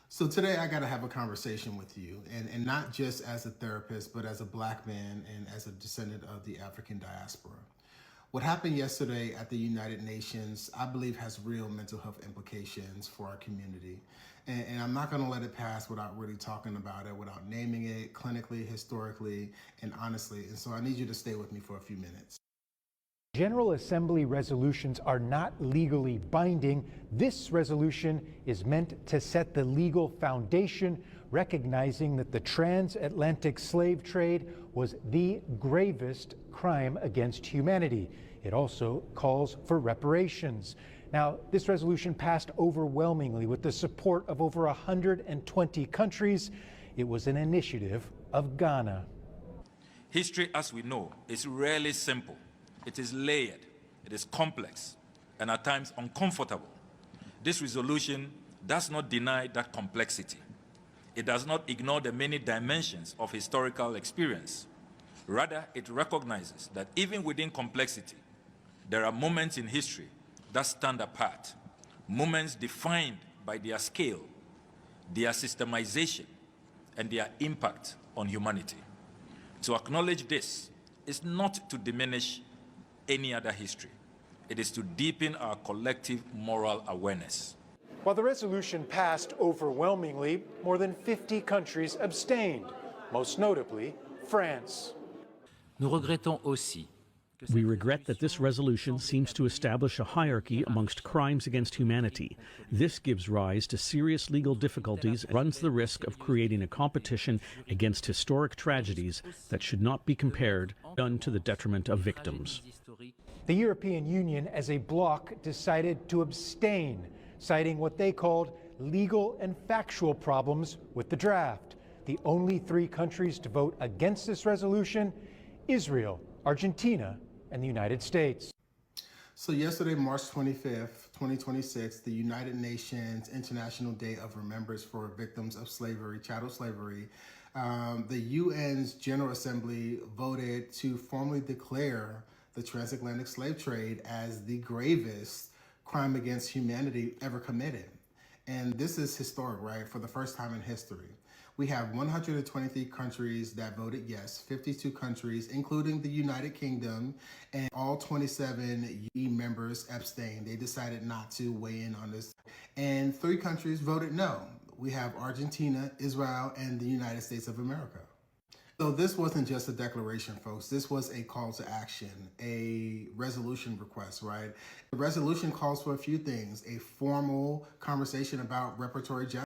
So today I got to have a conversation with you, and not just as a therapist, but as a black man and as a descendant of the African diaspora. What happened yesterday at the United Nations, I believe, has real mental health implications for our community. And I'm not going to let it pass without really talking about it, without naming it clinically, historically, and honestly. And so I need you to stay with me for a few minutes. General Assembly resolutions are not legally binding. This resolution is meant to set the legal foundation, recognizing that the transatlantic slave trade was the gravest crime against humanity. It also calls for reparations. Now, this resolution passed overwhelmingly with the support of over 120 countries. It was an initiative of Ghana. History, as we know, is rarely simple. It is layered, it is complex, and at times uncomfortable. This resolution does not deny that complexity. It does not ignore the many dimensions of historical experience. Rather, it recognizes that even within complexity, there are moments in history that stand apart, moments defined by their scale, their systemization, and their impact on humanity. To acknowledge this is not to diminish any other history. It is to deepen our collective moral awareness. While the resolution passed overwhelmingly, more than 50 countries abstained, most notably France. Nous regrettons aussi We regret that this resolution seems to establish a hierarchy amongst crimes against humanity. This gives rise to serious legal difficulties, runs the risk of creating a competition against historic tragedies that should not be compared, done to the detriment of victims. The European Union as a bloc decided to abstain, citing what they called legal and factual problems with the draft. The only three countries to vote against this resolution: Israel, Argentina, and the United States. So yesterday, March 25th, 2026, the United Nations International Day of Remembrance for Victims of Slavery, Chattel Slavery, the UN's General Assembly voted to formally declare the transatlantic slave trade as the gravest crime against humanity ever committed. And this is historic, right? For the first time in history. We have 123 countries that voted yes, 52 countries, including the United Kingdom, and all 27 UE members abstained. They decided not to weigh in on this. And 3 countries voted no. We have Argentina, Israel, and the United States of America. So this wasn't just a declaration, folks. This was a call to action, a resolution request, right? The resolution calls for a few things: a formal conversation about reparatory justice,